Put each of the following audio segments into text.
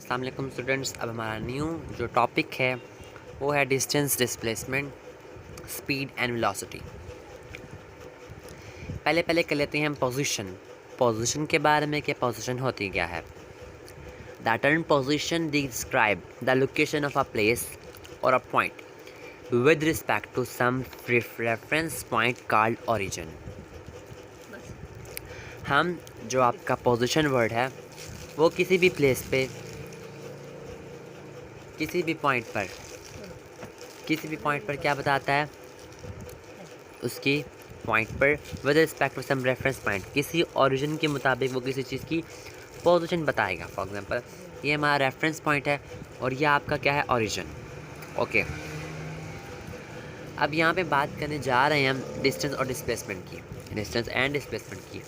अस्सलाम वालेकुम स्टूडेंट्स। अब हमारा न्यू जो टॉपिक है वो है distance, displacement, speed and velocity. पहले कर लेते हैं हम पोजीशन के बारे में कि पोजीशन होती क्या है। The term position describe the location of a place और a point with respect to some reference point called origin. हम जो आपका पोजीशन वर्ड है वो किसी भी प्लेस पे, किसी भी पॉइंट पर क्या बताता है, उसकी पॉइंट पर with respect to some reference point, किसी ओरिजिन के मुताबिक वो किसी चीज़ की पोजीशन बताएगा। फॉर एग्जांपल ये हमारा रेफरेंस पॉइंट है और ये आपका क्या है, ओरिजिन। ओके, अब यहाँ पे बात करने जा रहे हैं हम डिस्टेंस और डिस्प्लेसमेंट की, डिस्टेंस एंड डिस्प्लेसमेंट की।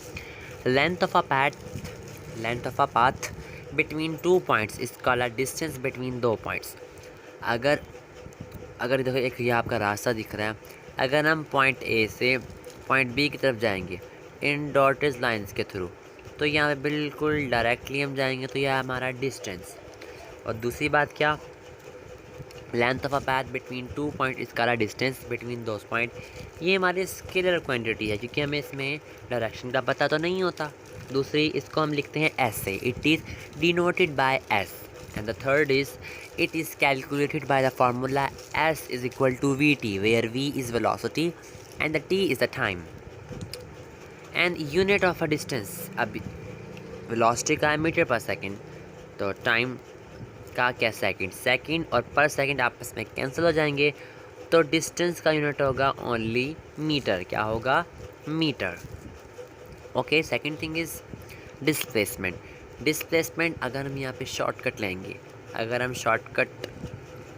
Length of a path between two points is called a distance between दो पॉइंट्स। अगर देखो एक ये आपका रास्ता दिख रहा है, अगर हम पॉइंट ए से पॉइंट बी की तरफ जाएंगे इन डॉटेड लाइंस के थ्रू, तो यहाँ पे बिल्कुल डायरेक्टली हम जाएंगे तो यह हमारा डिस्टेंस। और दूसरी बात क्या, length of a path between two point इस का डिस्टेंस बिटवीन दोज पॉइंट, ये हमारी स्केलर क्वांटिटी है क्योंकि हमें इसमें डायरेक्शन का पता तो नहीं होता। दूसरी, इसको हम लिखते हैं एस से, it is denoted by S. And the third is it is calculated by the formula s is equal to vt, where v is velocity and the t is the time and unit of a distance। अब velocity का है metre पर second, तो time का क्या, second और पर second आपस में कैंसिल हो जाएंगे, तो डिस्टेंस का यूनिट होगा ओनली मीटर। क्या होगा, metre. Okay, second thing is displacement अगर हम यहाँ पे शॉर्टकट लेंगे, अगर हम शॉर्टकट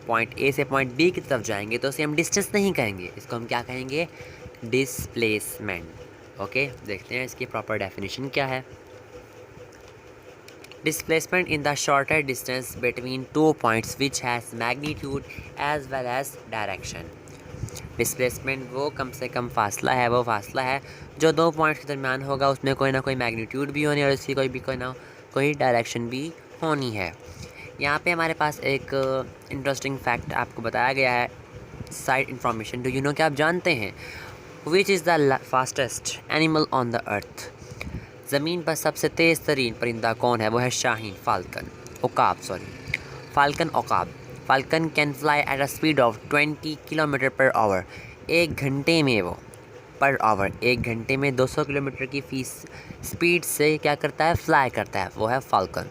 पॉइंट ए से पॉइंट बी की तरफ जाएंगे तो उसे हम डिस्टेंस नहीं कहेंगे, इसको हम क्या कहेंगे, डिस्प्लेसमेंट। ओके, देखते हैं इसकी प्रॉपर डेफिनेशन क्या है। Displacement in the shorter distance between two points which has magnitude as well as direction. Displacement वो कम से कम फासला है, वो फासला है जो दो पॉइंट्स के दरमियान होगा, उसमें कोई ना कोई मैग्नीट्यूड भी होनी और उसकी कोई डायरेक्शन भी होनी है। यहाँ पे हमारे पास एक इंटरेस्टिंग फैक्ट आपको बताया गया है, side information. Do you know, क्या आप जानते हैं which is the fastest animal on the earth? ज़मीन पर सबसे तेज़ तरीन परिंदा कौन है? वो है शाहीन, ओकाब। Falcon can fly at a speed of 20 kilometre per hour. एक घंटे में 200 किलोमीटर की स्पीड से क्या करता है, फ्लाई करता है, वो है फाल्कन।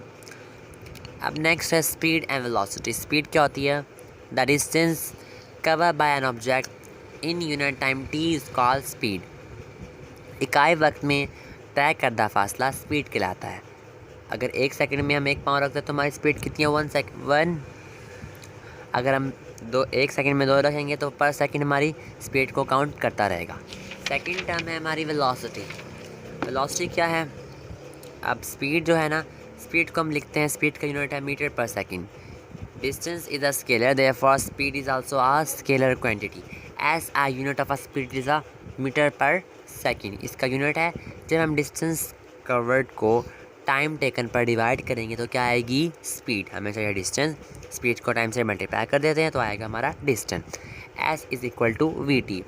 अब नेक्स्ट है स्पीड एंड वेलोसिटी। स्पीड क्या होती है, the distance cover by an object in unit time T is called speed. इकाई वक्त में तय करदा फासला स्पीड कहलाता है। अगर एक सेकंड में हम एक पाँव रखते हैं तो हमारी स्पीड कितनी है, 1। अगर हम एक सेकंड में 2 रखेंगे तो पर सेकंड हमारी स्पीड को काउंट करता रहेगा। सेकंड टर्म है हमारी वेलोसिटी क्या है, अब स्पीड जो है ना, स्पीड को हम लिखते हैं, स्पीड का यूनिट है metre per second. Distance is a scalar, therefore speed is also a scalar quantity as a unit of a speed is a metre per second. इसका यूनिट है, जब हम डिस्टेंस कवर्ड को टाइम टेकन पर divide करेंगे तो क्या आएगी, स्पीड। हमेशा यह डिस्टेंस स्पीड को टाइम से मल्टीप्लाई कर देते हैं तो आएगा हमारा distance. S is equal to V T.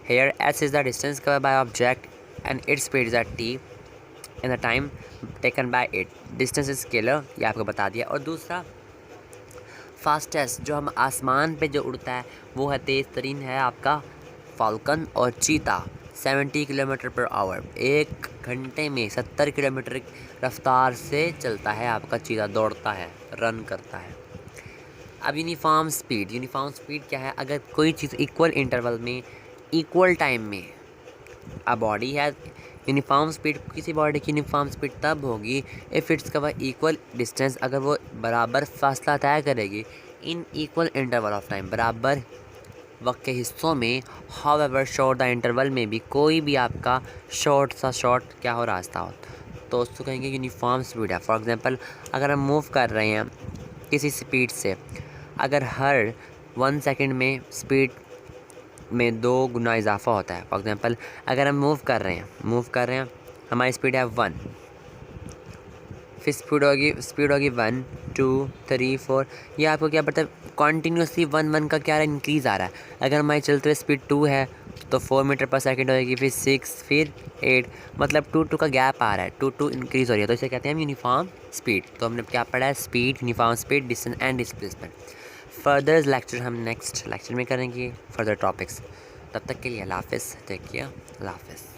Here S is the distance covered by object and its speed is a T in the time taken by it. Distance is scalar, ये आपको बता दिया। और दूसरा फास्टेस्ट, जो हम आसमान पे जो उड़ता है वो है, तेज़ तरीन है आपका फाल्कन और चीता। 70 किलोमीटर पर आवर, एक घंटे में 70 किलोमीटर रफ्तार से चलता है आपका चीता, दौड़ता है, रन करता है। अब यूनिफॉर्म स्पीड क्या है, अगर कोई चीज़ इक्वल इंटरवल में इक्वल टाइम में अ बॉडी है, यूनिफॉर्म स्पीड, किसी बॉडी की यूनिफॉर्म स्पीड तब होगी if its cover equal distance, अगर वो बराबर फासला तय करेगी in equal interval of time, बराबर वक्त के हिस्सों में। हाउएवर शॉर्ट द इंटरवल में भी कोई भी आपका शॉर्ट क्या हो रास्ता हो तो उसको कहेंगे यूनिफॉर्म स्पीड है। फॉर एग्जांपल अगर हम मूव कर रहे हैं किसी स्पीड से, अगर हर 1 सेकंड में स्पीड में 2 गुना इजाफा होता है। फॉर एग्जांपल अगर हम मूव कर रहे हैं, हमारी स्पीड है 1, फिर स्पीड होगी 1, 2 3 4, ये आपको क्या पता है कॉन्टीन्यूसली 1 का क्या इंक्रीज़ आ रहा है। अगर हमारी चलते हुए स्पीड 2 है तो 4 मीटर पर सेकेंड होएगी, फिर 6, फिर 8, मतलब 2 का गैप आ रहा है, 2 इंक्रीज़ हो रही है, तो इसे कहते हैं हम यूनिफॉर्म स्पीड। तो हमने क्या पढ़ा है, speed, uniform speed, distance and displacement. Further lecture हम नेक्स्ट लेक्चर में करेंगे फर्दर टॉपिक्स। तब तक के लिए अल्लाह हाफ़िज़, टेक केयर, अल्लाह हाफ़िज़।